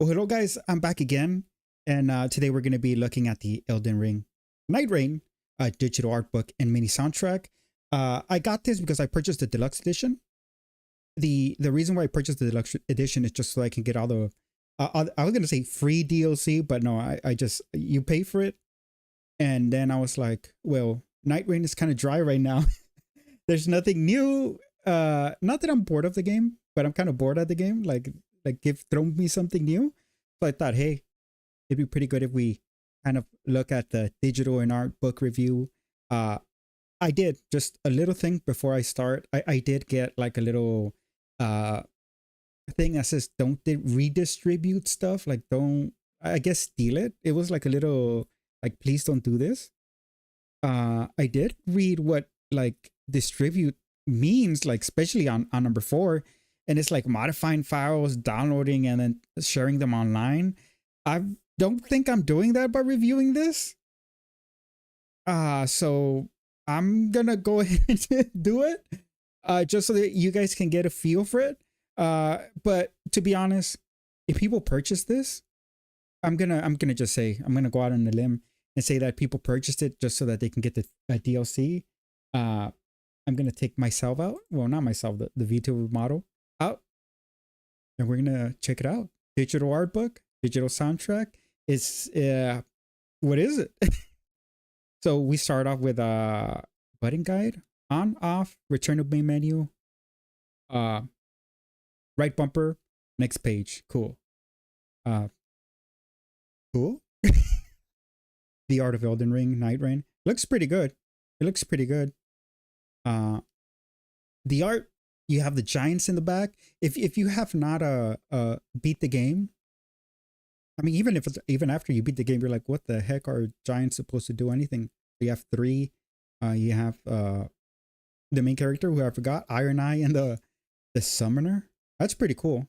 Well, hello guys, I'm back again, and today we're going to be looking at the Elden Ring Nightreign digital art book and mini soundtrack. I got this because I purchased the deluxe edition. The reason why I purchased the deluxe edition is just so I can get all the I was going to say free DLC, but no, I just you pay for it, and then I was like, well, Nightreign is kind of dry right now. There's nothing new. Not that I'm bored of the game, but I'm kind of bored at the game. Like give throw me something new. So I thought, hey, it'd be pretty good if we kind of look at the digital and art book review. I did just a little thing before I start. I did get like a little uh thing that says don't redistribute stuff. Like don't, I guess, steal it. It was like a little like, please don't do this. I did read what like distribute means, like especially on number 4, and it's like modifying files, downloading, and then sharing them online. I don't think I'm doing that by reviewing this. So I'm gonna go ahead and do it, just so that you guys can get a feel for it. But to be honest, if people purchase this, I'm gonna just say, I'm gonna go out on a limb and say that people purchased it just so that they can get the DLC. I'm gonna take myself out. Well, not myself, the VTuber model out, and we're gonna check it out. Digital art book, digital soundtrack. It's what is it? So we start off with a button guide, on, off, return to main menu, right bumper, next page. Cool. Cool. The Art of Elden Ring, Nightreign. Looks pretty good. It looks pretty good. The art, you have the giants in the back. If you have not beat the game, I mean, even after you beat the game, you're like, what the heck are giants supposed to do anything? You have 3. You have the main character, who I forgot, Iron Eye, and the summoner. That's pretty cool.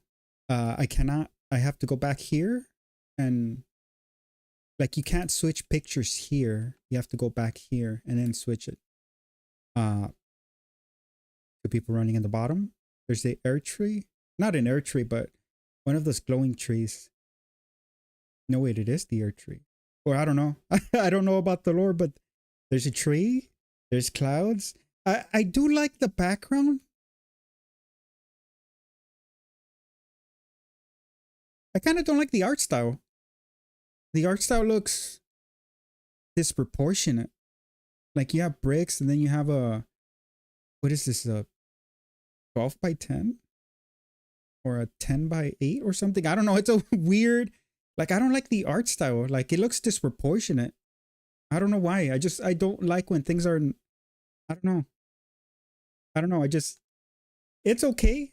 I have to go back here, and like you can't switch pictures here. You have to go back here and then switch it. The people running in the bottom. There's the air tree. Not an air tree, but one of those glowing trees. No, wait, it is the air tree. Or I don't know. I don't know about the lore, but there's a tree. There's clouds. I do like the background. I kind of don't like the art style. The art style looks disproportionate. Like you have bricks, and then you have what is this, a 12 by 10 or a 10 by 8 or something? I don't know. It's a weird, like, I don't like the art style. Like, it looks disproportionate. I don't know why. I don't like when things are, I don't know. It's okay,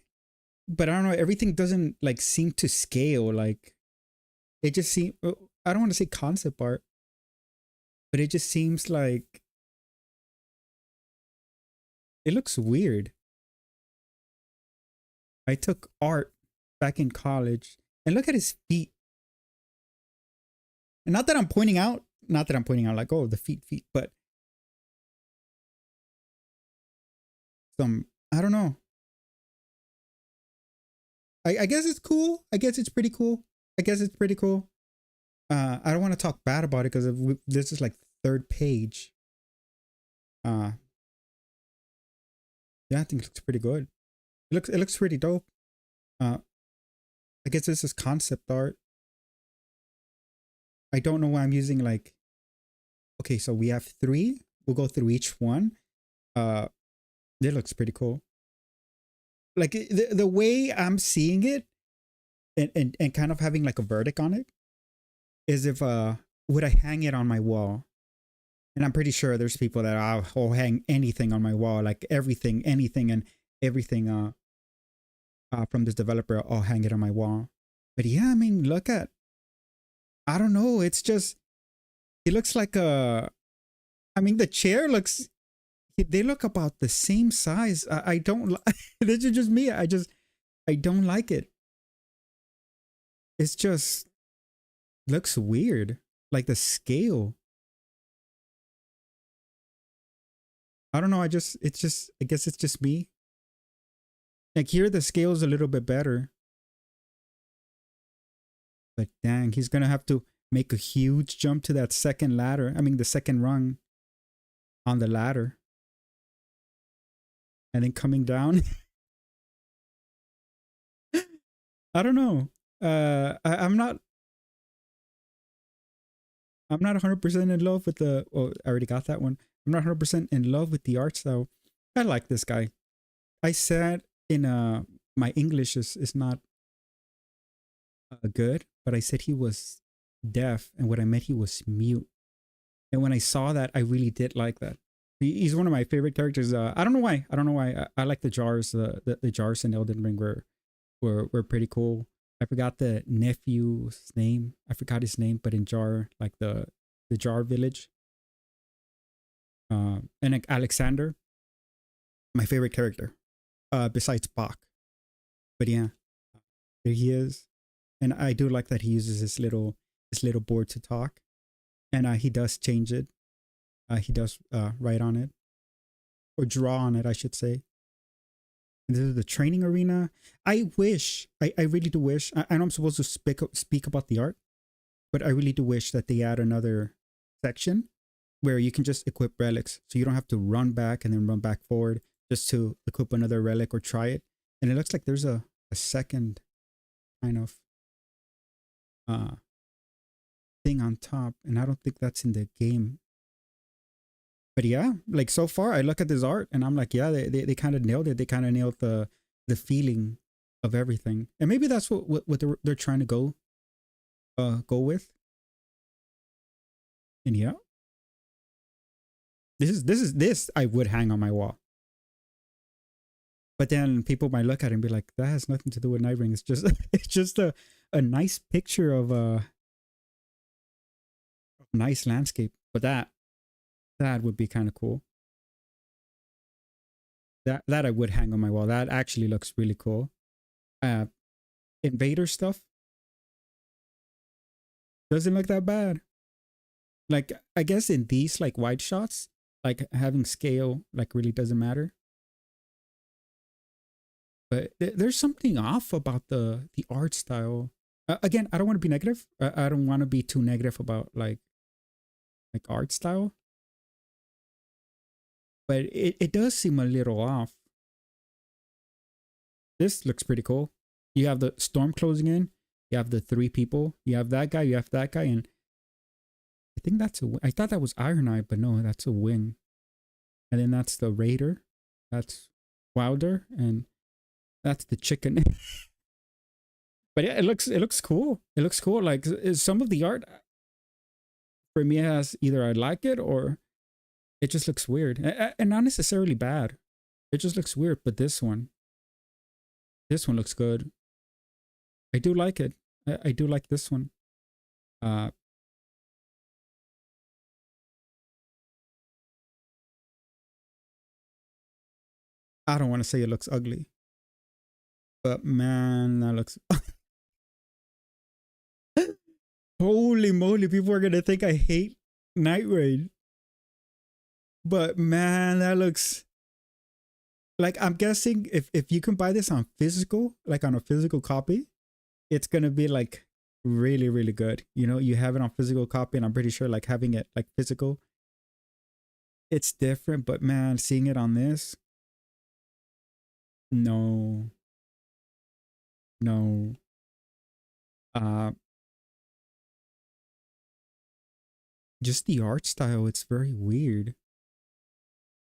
but I don't know. Everything doesn't like seem to scale. Like, it just seems, I don't want to say concept art, but it just seems like it looks weird. I took art back in college, and look at his feet. And not that I'm pointing out like, oh, the feet, but I don't know. I guess it's cool. I guess it's pretty cool. I don't want to talk bad about it because this is like 3rd page. Yeah, I think it looks pretty good. It looks pretty dope. I guess this is concept art. I don't know why I'm using like, okay, so we have 3. We'll go through each one. It looks pretty cool. Like the way I'm seeing it, and kind of having like a verdict on it, is if would I hang it on my wall? And I'm pretty sure there's people that I'll hang anything on my wall, like anything and everything from this developer, I'll hang it on my wall. But yeah, I mean, I don't know, it's just, it looks like I mean, the chair looks, they look about the same size. I don't this is just me. I don't like it. It's just looks weird. Like the scale. I don't know. I guess it's just me. Like here, the scale is a little bit better. But dang, he's gonna have to make a huge jump to that second ladder. I mean, the second rung on the ladder, and then coming down. I don't know. I'm not. I'm not 100% in love with the. Oh, I already got that one. I'm not 100% in love with the art style. I like this guy. I said in my English is not good, but I said he was deaf, and what I meant he was mute. And when I saw that, I really did like that. He's one of my favorite characters. I don't know why. I don't know why. I like the jars. The jars in Elden Ring were pretty cool. I forgot the nephew's name. I forgot his name, but in Jar, like the Jar village. And like Alexander, my favorite character, besides Bach. But yeah, there he is, and I do like that he uses his little board to talk, and he does change it. He does write on it or draw on it, I should say. And this is the training arena. I wish, I really do wish. I know I'm supposed to speak about the art, but I really do wish that they add another section where you can just equip relics, so you don't have to run back and then run back forward just to equip another relic or try it. And it looks like there's a second kind of thing on top, and I don't think that's in the game. But yeah, like so far I look at this art and I'm like, yeah, they kind of nailed it. They kind of nailed the feeling of everything, and maybe that's what they're trying to go with. And yeah, this I would hang on my wall. But then people might look at it and be like, that has nothing to do with Nightreign. It's just it's just a nice picture of a nice landscape. But that would be kind of cool. That I would hang on my wall. That actually looks really cool. Invader stuff doesn't look that bad. Like, I guess in these like wide shots, like having scale like really doesn't matter. But there's something off about the art style. Again, I don't want to be negative. I don't want to be too negative about like art style. But it does seem a little off. This looks pretty cool. You have the storm closing in. You have the three people. You have that guy. You have that guy. And I think that's a... I thought that was Iron Eye, but no, that's a wing. And then that's the Raider. That's Wilder. And that's the chicken. But yeah, it looks cool. It looks cool. Like some of the art for me has either I like it or it just looks weird. And not necessarily bad. It just looks weird. But this one looks good. I do like it. I do like this one. I don't want to say it looks ugly, but man, that looks... Holy moly, people are gonna think I hate Nightreign. But man, that looks... Like, I'm guessing if you can buy this on physical, like on a physical copy, it's gonna be like really, really good. You know, you have it on physical copy, and I'm pretty sure like having it like physical, it's different. But man, seeing it on this, no. No. Uh just the art style, it's very weird.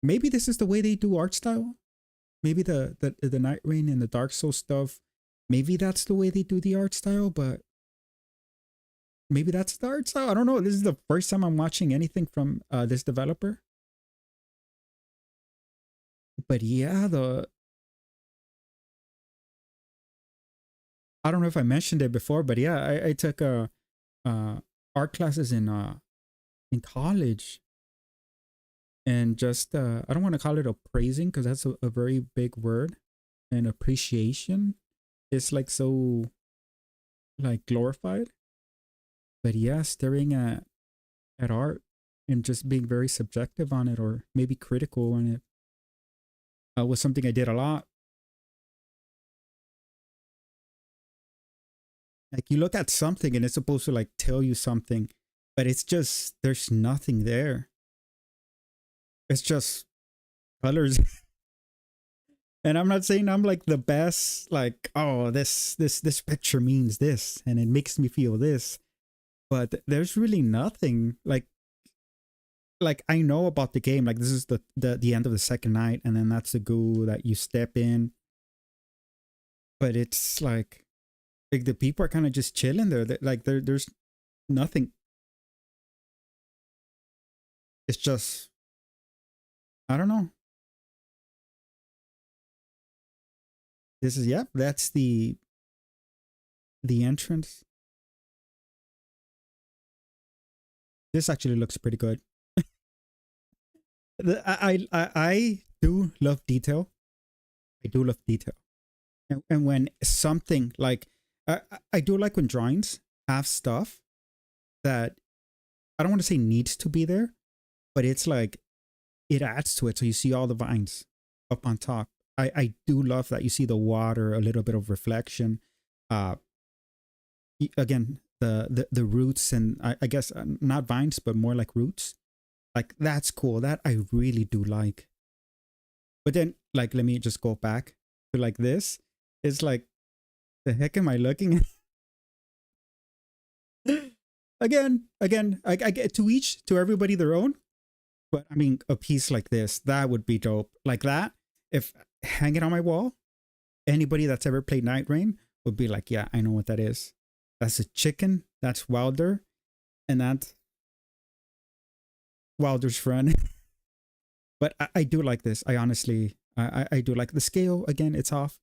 Maybe this is the way they do art style. Maybe the Nightreign and the Dark Souls stuff, maybe that's the way they do the art style, but maybe that's the art style. I don't know. This is the first time I'm watching anything from this developer. But yeah, I don't know if I mentioned it before, but yeah, I took art classes in college, and just I don't want to call it appraising because that's a very big word, and appreciation is like so like glorified. But yeah, staring at art and just being very subjective on it, or maybe critical on it, was something I did a lot. Like you look at something and it's supposed to like tell you something, but it's just there's nothing there. It's just colors. And I'm not saying I'm like the best, like, oh, this picture means this and it makes me feel this. But there's really nothing. Like I know about the game. Like this is the end of the second night, and then that's the goo that you step in. But it's like the people are kind of just chilling there. Like there's nothing. It's just I don't know. This is yep. That's the entrance. This actually looks pretty good. I do love detail. I do love detail, and when something like I do like when drawings have stuff that I don't want to say needs to be there, but it's like it adds to it. So you see all the vines up on top. I do love that. You see the water, a little bit of reflection. Uh, again, the roots and I guess not vines, but more like roots. Like that's cool. That I really do like. But then, like, let me just go back to like this. It's like, the heck am I looking at? again, I get to each, to everybody their own. But I mean, a piece like this, that would be dope. Like that, if hang it on my wall, anybody that's ever played Nightreign would be like, yeah, I know what that is. That's a chicken. That's Wilder, and that's Wilder's friend. But I do like this. I honestly, I do like the scale. Again, it's off,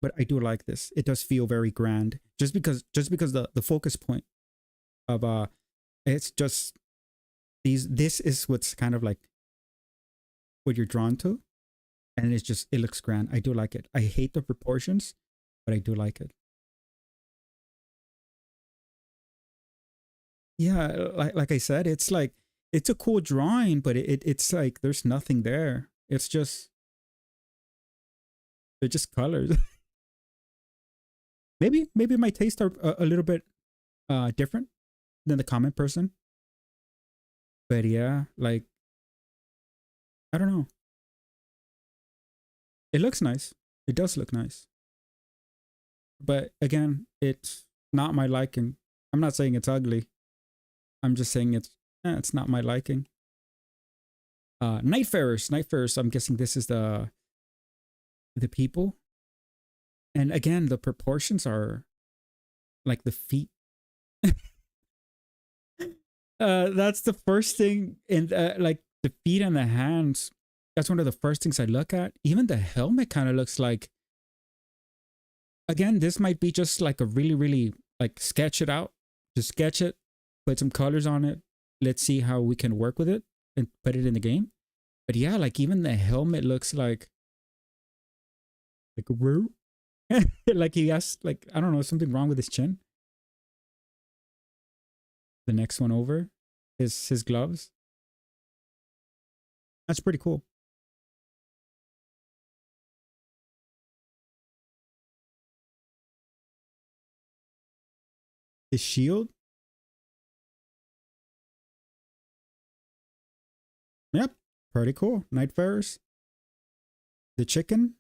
but I do like this. It does feel very grand, just because the focus point of it's just these. This is what's kind of like what you're drawn to, and it's just it looks grand. I do like it. I hate the proportions, but I do like it. Yeah, like I said, it's like it's a cool drawing, but it's like there's nothing there. It's just they're just colors. Maybe my tastes are a little bit different than the common person, but yeah, like I don't know. It looks nice. It does look nice, but again, it's not my liking. I'm not saying it's ugly. I'm just saying it's not my liking. Nightfarers. I'm guessing this is the people, and again, the proportions are like the feet. That's the first thing in like the feet and the hands. That's one of the first things I look at. Even the helmet kind of looks like. Again, this might be just like a really like sketch it out. Just sketch it, put some colors on it. Let's see how we can work with it and put it in the game. But yeah, like even the helmet looks like a woo. Like he has like I don't know something wrong with his chin. The next one over, his gloves. That's pretty cool. His shield. Yep, pretty cool. Nightfarers. The chicken.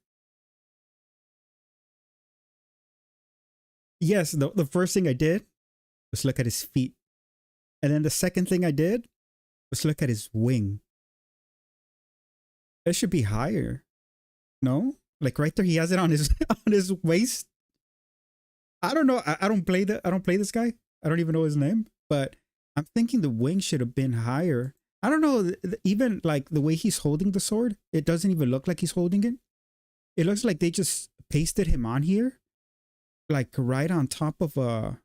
Yes, the first thing I did was look at his feet. And then the second thing I did was look at his wing. It should be higher. No? Like right there, he has it on his on his waist. I don't know. I don't play I don't play this guy. I don't even know his name. But I'm thinking the wing should have been higher. I don't know. Even like the way he's holding the sword, it doesn't even look like he's holding it. It looks like they just pasted him on here, like right on top of a.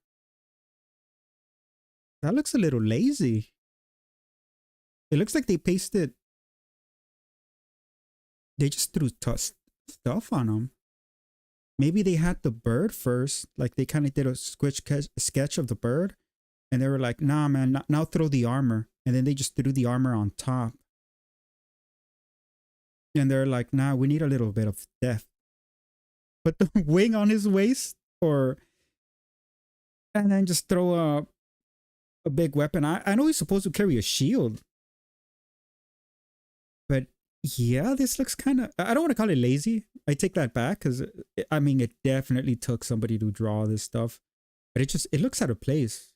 That looks a little lazy. It looks like they pasted. They just threw stuff on him. Maybe they had the bird first, like they kind of did a sketch of the bird, and they were like, "Nah, man, now throw the armor," and then they just threw the armor on top, and they're like, "Nah, we need a little bit of depth." Put the wing on his waist, or and then just throw a big weapon. I know he's supposed to carry a shield, but yeah, this looks kind of, I don't want to call it lazy. I take that back because I mean, it definitely took somebody to draw this stuff, but it looks out of place.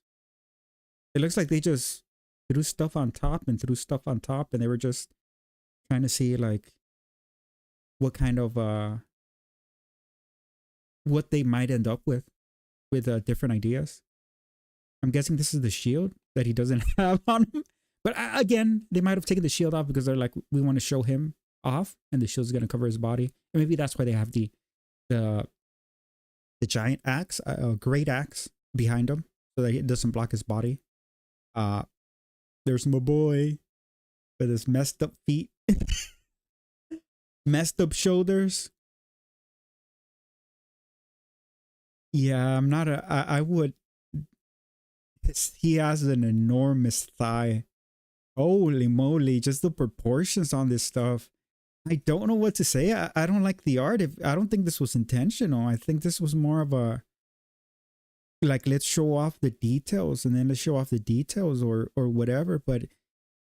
It looks like they just threw stuff on top and threw stuff on top, and they were just trying to see like what kind of what they might end up with different ideas. I'm guessing this is the shield that he doesn't have on him. But again, they might have taken the shield off because they're like, we want to show him off, and the shield's going to cover his body. And maybe that's why they have the giant axe, a great axe behind him, so that it doesn't block his body. There's my boy with his messed up feet, messed up shoulders. Yeah, I'm not a. I would. He has an enormous thigh. Holy moly, just the proportions on this stuff. I don't know what to say. I don't like the art. I don't think this was intentional. I think this was more of a like, let's show off the details and then let's show off the details or whatever. But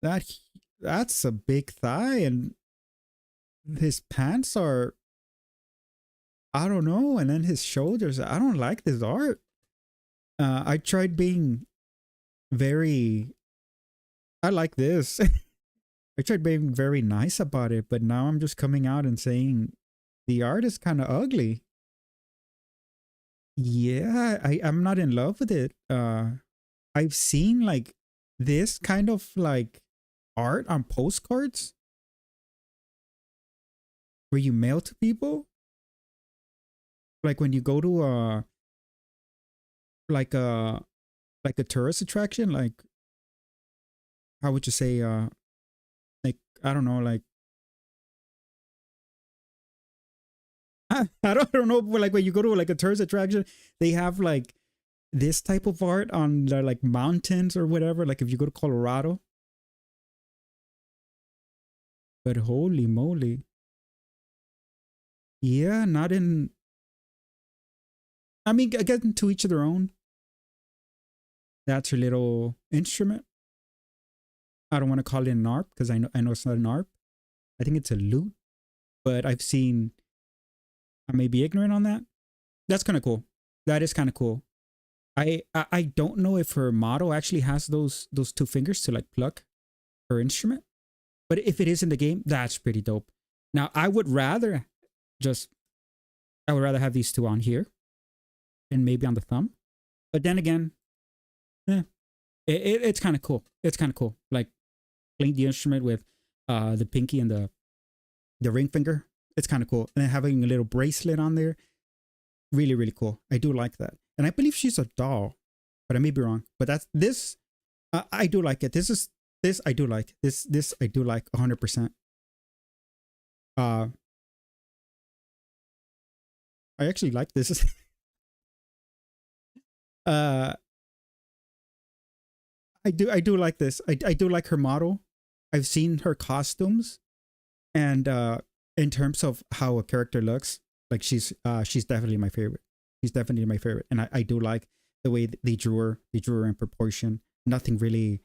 that's a big thigh, and his pants are, I don't know, and then his shoulders. I don't like this art. I tried being very, I like this. I tried being very nice about it, but now I'm just coming out and saying the art is kind of ugly. Yeah, I'm not in love with it. I've seen like this kind of like art on postcards where you mail to people. Like when you go to like a tourist attraction, like how would you say like, I don't know, like I don't know, but like when you go to like a tourist attraction, they have like this type of art on the like mountains or whatever, like if you go to Colorado. But holy moly. Yeah, not in, I mean, again, to each of their own. That's your little instrument. I don't want to call it an ARP because I know it's not an ARP. I think it's a lute, but I've seen, I may be ignorant on that. That's kind of cool. That is kind of cool. I don't know if her model actually has those two fingers to like pluck her instrument, but if it is in the game, that's pretty dope. Now I would rather have these two on here and maybe on the thumb, but then again, it's kind of cool. It's kind of cool, like playing the instrument with the pinky and the ring finger. It's kind of cool, and then having a little bracelet on there, really really cool. I do like that, and I believe she's a doll, but I may be wrong. But that's this. I do like it. This I do like. This I do like 100%. I actually like this. I do like this. I do like her model. I've seen her costumes, and in terms of how a character looks, like she's definitely my favorite. She's definitely my favorite, and I do like the way they drew her. They drew her in proportion. Nothing really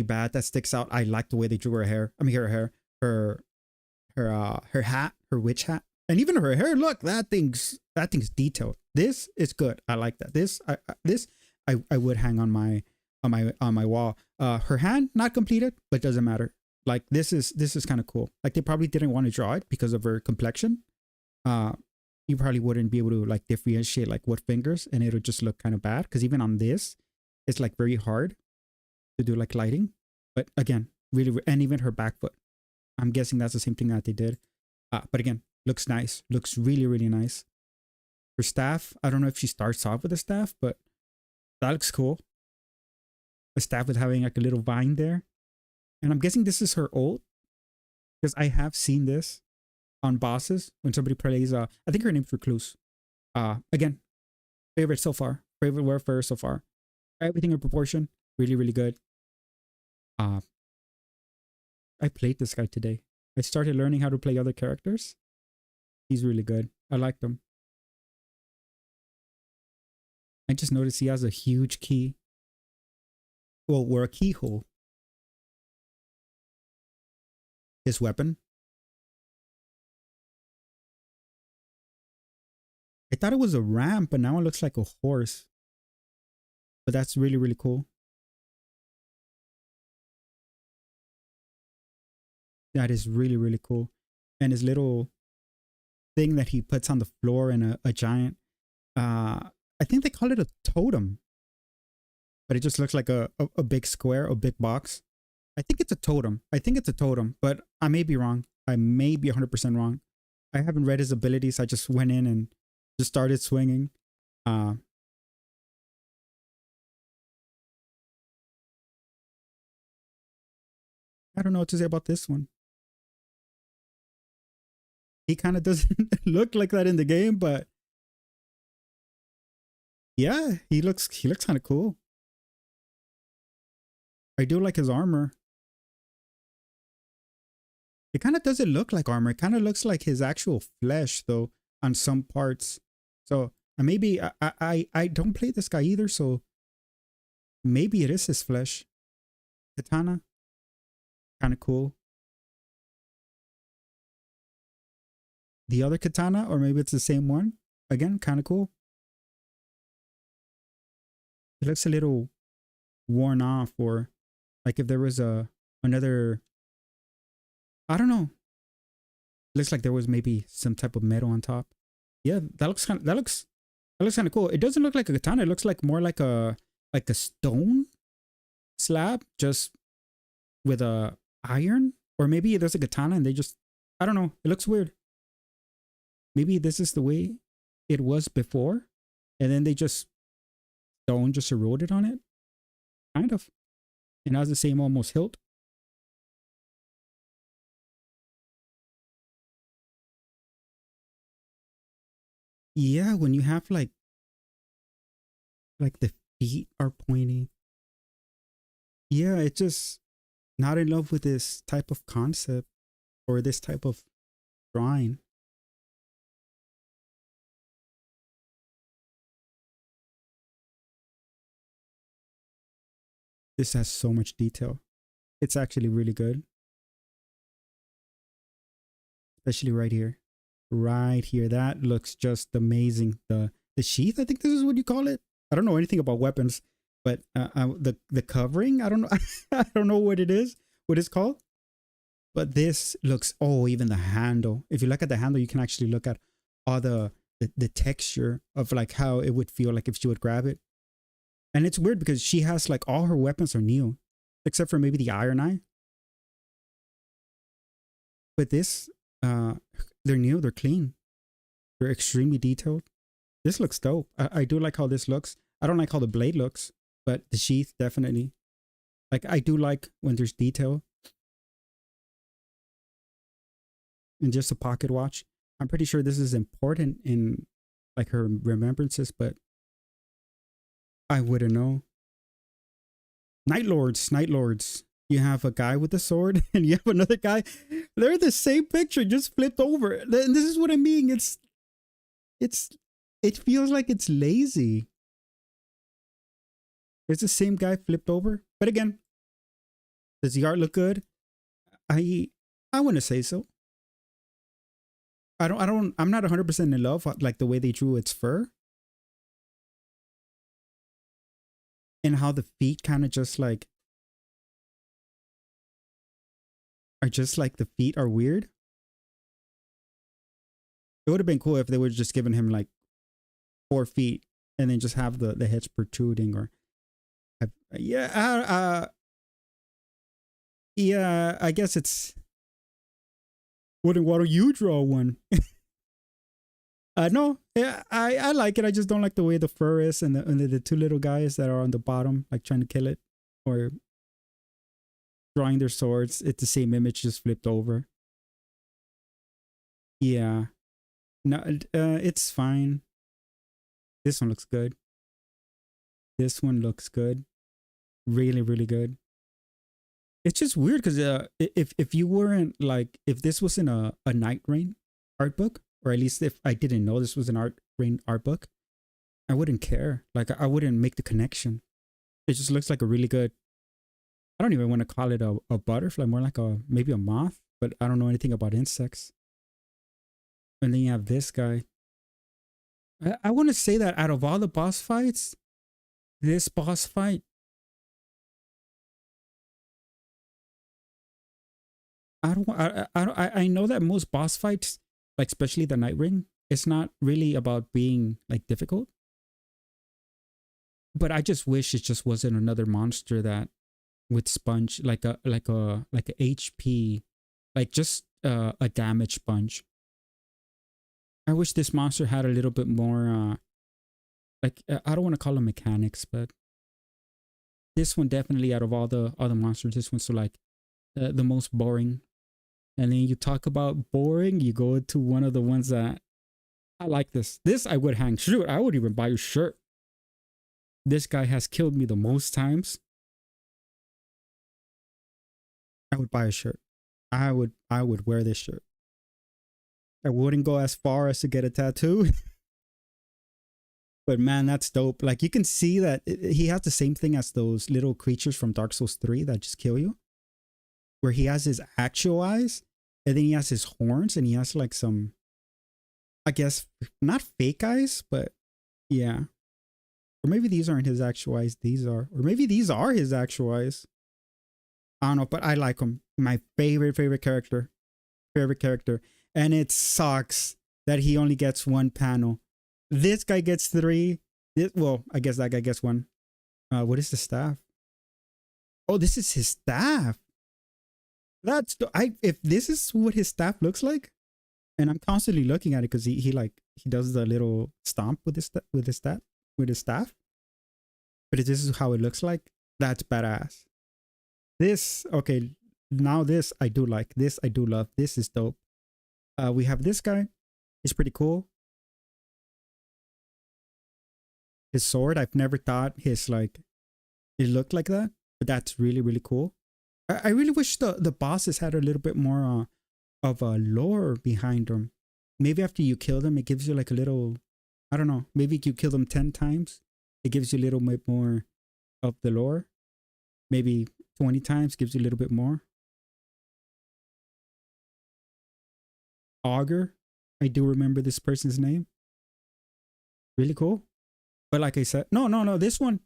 bad that sticks out. I like the way they drew her hair. I mean, her hair, her hat, her witch hat, and even her hair. Look, that thing's detailed. This is good. I like that. This I would hang on my wall. Her hand not completed, but doesn't matter. Like this is kind of cool. Like they probably didn't want to draw it because of her complexion. You probably wouldn't be able to like differentiate like what fingers, and it'll just look kind of bad. Because even on this, it's like very hard to do like lighting. But again, really, and even her back foot. I'm guessing that's the same thing that they did. But again, looks nice. Looks really really nice. Her staff, I don't know if she starts off with a staff, but that looks cool. A staff with having like a little vine there. And I'm guessing this is her ult, because I have seen this on bosses when somebody plays, I think her name's Recluse. Again, favorite so far. Favorite warfare so far. Everything in proportion. Really, really good. I played this guy today. I started learning how to play other characters. He's really good. I like them. I just noticed he has a huge key. Well, we're a keyhole. His weapon. I thought it was a ram, but now it looks like a horse. But that's really, really cool. That is really, really cool. And his little thing that he puts on the floor in a giant, I think they call it a totem. But it just looks like a big square, a big box. I think it's a totem. I think it's a totem, but I may be wrong. I may be 100% wrong. I haven't read his abilities. I just went in and just started swinging. I don't know what to say about this one. He kind of doesn't look like that in the game, but yeah, he looks kind of cool. I do like his armor. It kind of doesn't look like armor. It kind of looks like his actual flesh, though, on some parts. So maybe I don't play this guy either, so maybe it is his flesh. Katana, kind of cool. The other katana, or maybe it's the same one. Again, kind of cool. It looks a little worn off, or like if there was another, I don't know. It looks like there was maybe some type of metal on top. Yeah, that looks kind of cool. It doesn't look like a katana. It looks like more like a stone slab, just with a iron, or maybe there's a katana and they just, I don't know. It looks weird. Maybe this is the way it was before, and then they just stone just eroded on it, kind of. And has the same almost hilt. Yeah, when you have like the feet are pointing. Yeah, it's just not in love with this type of concept or this type of drawing. This has so much detail. It's actually really good. Especially right here. Right here. That looks just amazing. The sheath, I think this is what you call it. I don't know anything about weapons, but the covering, I don't know. I don't know what it is, what it's called. But this looks, oh, even the handle. If you look at the handle, you can actually look at all the texture of like how it would feel like if she would grab it. And it's weird because she has like all her weapons are new, except for maybe the iron eye. But this, they're new, they're clean. They're extremely detailed. This looks dope. I do like how this looks. I don't like how the blade looks, but the sheath definitely. Like I do like when there's detail. And just a pocket watch. I'm pretty sure this is important in like her remembrances, but I wouldn't know. Night Lords. You have a guy with a sword and you have another guy. They're the same picture, just flipped over. And this is what I mean. It feels like it's lazy. It's the same guy flipped over. But again, does the art look good? I want to say so. I'm not 100% in love like the way they drew its fur. And how the feet kind of just like are just like the feet are weird. It would have been cool if they would have just given him like 4 feet and then just have the heads protruding, or yeah, yeah, I guess it's why don't you draw one? No, yeah, I like it. I just don't like the way the fur is and the 2 little guys that are on the bottom, like trying to kill it or drawing their swords. It's the same image, just flipped over. Yeah, no, it's fine. This one looks good. This one looks good. Really, really good. It's just weird because if you weren't like, if this wasn't a Nightreign art book, or at least if I didn't know this was an Nightreign art book, I wouldn't care. Like I wouldn't make the connection. It just looks like a really good. I don't even want to call it a butterfly, more like a maybe a moth, but I don't know anything about insects. And then you have this guy. I want to say that out of all the boss fights, this boss fight, I know that most boss fights, like especially the Nightreign, it's not really about being like difficult. But I just wish it just wasn't another monster that with sponge like a HP, like just a damage sponge. I wish this monster had a little bit more like I don't want to call them mechanics, but this one definitely out of all the other monsters, this one's so like the most boring. And then you talk about boring, you go to one of the ones that I like this. This I would hang. Shoot, I would even buy your shirt. This guy has killed me the most times. I would buy a shirt. I would wear this shirt. I wouldn't go as far as to get a tattoo. But man, that's dope. Like you can see that he has the same thing as those little creatures from Dark Souls 3 that just kill you. Where he has his actual eyes and then he has his horns and he has like some, I guess, not fake eyes, but yeah. Or maybe these aren't his actual eyes. These are. Or maybe these are his actual eyes. I don't know, but I like him. My favorite character. Favorite character. And it sucks that he only gets one panel. This guy gets 3. Well, I guess that guy gets 1. What is the staff? Oh, this is his staff. That's if this is what his staff looks like, and I'm constantly looking at it because he does the little stomp with his staff. But if this is how it looks like, that's badass. This okay. Now this I do like. This I do love. This is dope. We have this guy. He's pretty cool. His sword, I've never thought his like it looked like that, but that's really cool. I really wish the bosses had a little bit more of a lore behind them. Maybe after you kill them, it gives you like a little, I don't know, maybe you kill them 10 times. It gives you a little bit more of the lore. Maybe 20 times gives you a little bit more. Augur, I do remember this person's name. Really cool. But like I said, no, this one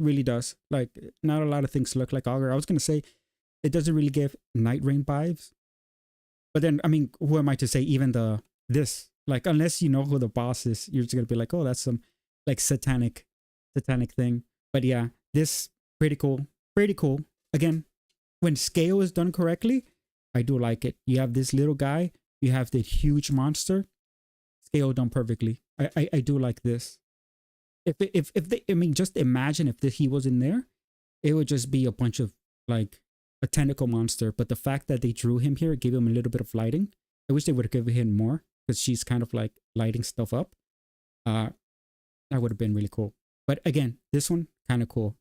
really does. Like, not a lot of things look like Augur. I was going to say, it doesn't really give Nightreign vibes. But then, I mean, who am I to say even this? Like, unless you know who the boss is, you're just going to be like, oh, that's some like satanic thing. But yeah, this pretty cool. Pretty cool. Again, when scale is done correctly, I do like it. You have this little guy, you have the huge monster, scale done perfectly. I do like this. If they, I mean, just imagine if he was in there, it would just be a bunch of like a tentacle monster. But the fact that they drew him here gave him a little bit of lighting. I wish they would have given him more because she's kind of like lighting stuff up. That would have been really cool. But again, this one kind of cool.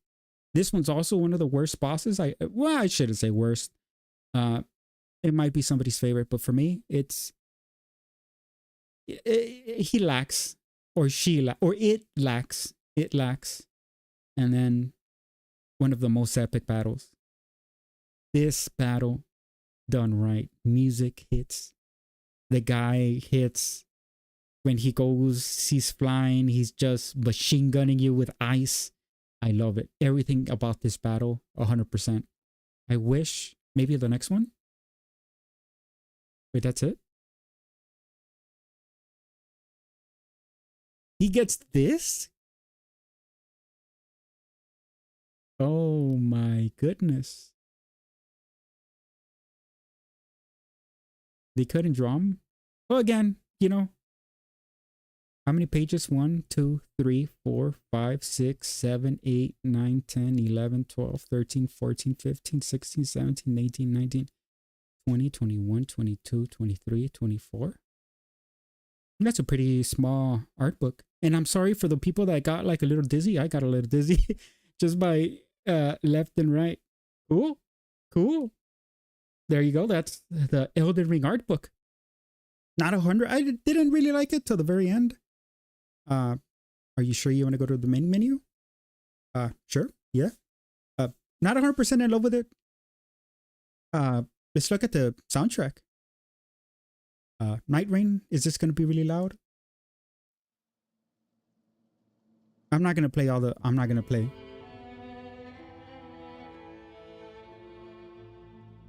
This one's also one of the worst bosses. I shouldn't say worst. It might be somebody's favorite, but for me, he lacks, or it lacks. It lacks. And then one of the most epic battles. This battle done right. Music hits. The guy hits. When he goes, he's flying. He's just machine gunning you with ice. I love it. Everything about this battle, 100%. I wish maybe the next one. Wait, that's it? He gets this? Oh my goodness. They couldn't draw him? Well, again, you know. How many pages? 1, 2, 3, 4, 5, 6, 7, 8, 9, 10, 11, 12, 13, 14, 15, 16, 17, 18, 19, 20, 21, 22, 23, 24. That's a pretty small art book. And I'm sorry for the people that got like a little dizzy. I got a little dizzy just by left and right. Cool. Cool. There you go. That's the Elden Ring art book. Not 100. I didn't really like it till the very end. Are you sure you want to go to the main menu? Sure. Yeah. Uh, Not 100% in love with it. Let's look at the soundtrack. Nightreign. Is this going to be really loud? I'm not going to play all the... I'm not going to play.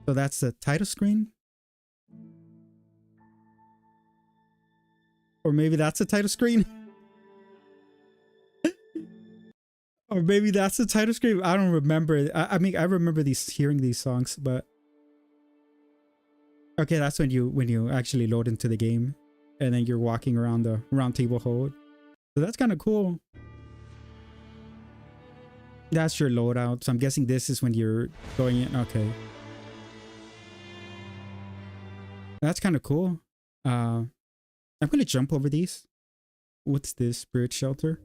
So that's the title screen. Or maybe that's the title screen. Or maybe that's the title screen. I don't remember. I mean, I remember hearing these songs, but... Okay, that's when you actually load into the game. And then you're walking around the round table hold. So that's kind of cool. That's your loadout. So I'm guessing this is when you're going in. Okay. That's kind of cool. I'm going to jump over these. What's this? Spirit Shelter?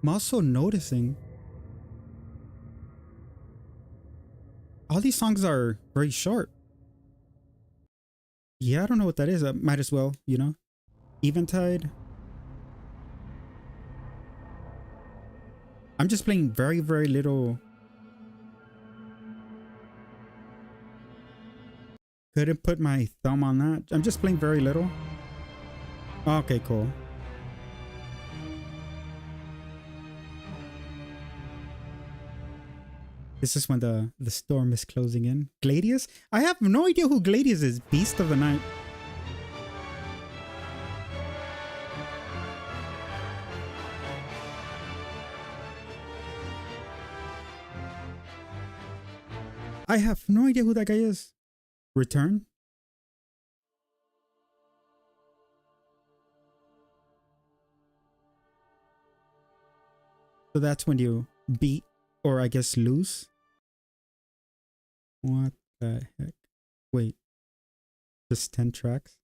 I'm also noticing all these songs are very short. Yeah, I don't know what that is. I might as well, you know. Eventide. I'm just playing very, very little. Couldn't put my thumb on that. I'm just playing very little. Okay, cool. This is when the storm is closing in. Gladius? I have no idea who Gladius is. Beast of the Night. I have no idea who that guy is. Return? So that's when you beat, or I guess lose. What the heck? Wait. Just 10 tracks?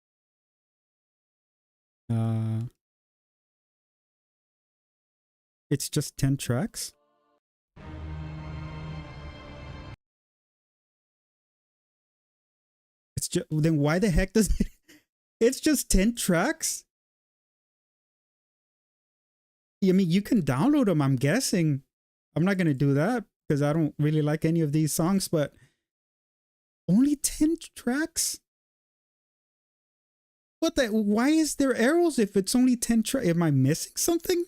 It's just 10 tracks? It's just, then why the heck does it? It's just 10 tracks? I mean, you can download them, I'm guessing. I'm not going to do that because I don't really like any of these songs, but only 10 tracks? What the? Why is there arrows if it's only 10 tracks? Am I missing something?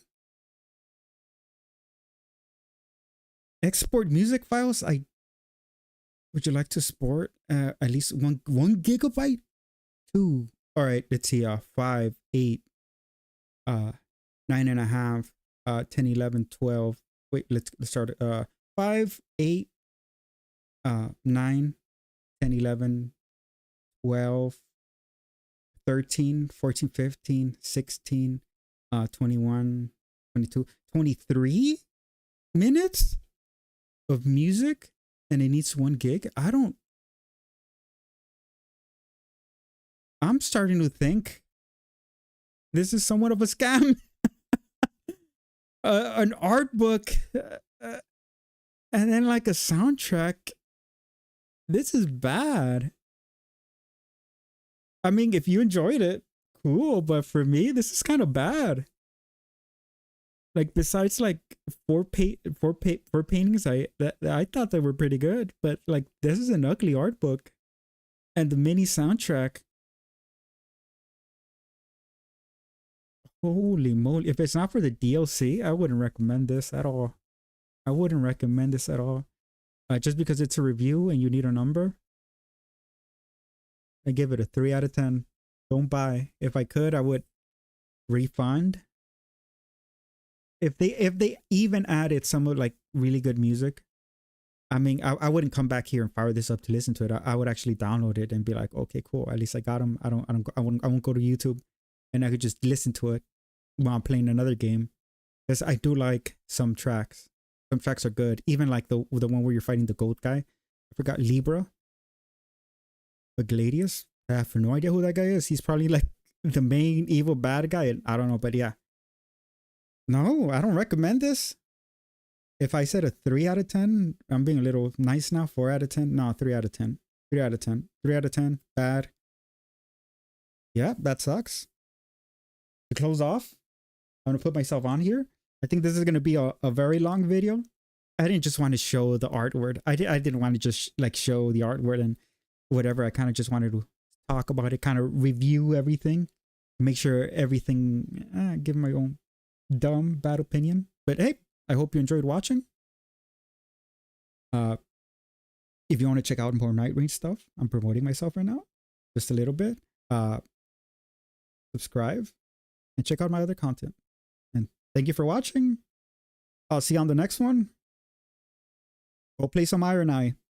Export music files? Would you like to export at least one gigabyte? 2. All right, let's see. 5, 8, 9.5, 10, 11, 12. Wait, let's start. 5, 8, 9, 10, 11, 12, 13, 14, 15, 16, 21, 22, 23 minutes of music, and it needs 1 gig. I'm starting to think this is somewhat of a scam. An art book, and then like a soundtrack. This is bad. I mean, if you enjoyed it, cool, but for me, this is kind of bad. Like, besides like four paintings, I thought they were pretty good, but like this is an ugly art book, and the mini soundtrack. Holy moly! If it's not for the DLC, I wouldn't recommend this at all. I wouldn't recommend this at all. Just because it's a review and you need a number, I give it a 3 out of 10. Don't buy. If I could, I would refund. If they even added some of like really good music, I mean, I wouldn't come back here and fire this up to listen to it. I would actually download it and be like, okay, cool. At least I got them. I won't go to YouTube, and I could just listen to it while I'm playing another game. Because I do like some tracks. Some tracks are good. Even like the one where you're fighting the goat guy. I forgot Libra. But Gladius. I have no idea who that guy is. He's probably like the main evil bad guy. I don't know, but yeah. No, I don't recommend this. If I said a 3 out of 10, I'm being a little nice now. 4 out of 10. No, 3 out of 10. 3 out of 10. 3 out of 10. Bad. Yeah, that sucks. To close off, I'm gonna put myself on here. I think this is gonna be a very long video. I didn't just want to show the artwork. I didn't want to just like show the artwork and whatever. I kind of just wanted to talk about it, kind of review everything, make sure everything, give my own dumb, bad opinion. But hey, I hope you enjoyed watching. If you want to check out more Nightreign stuff, I'm promoting myself right now, just a little bit. Subscribe and check out my other content. And thank you for watching. I'll see you on the next one. Go play some Iron Eye.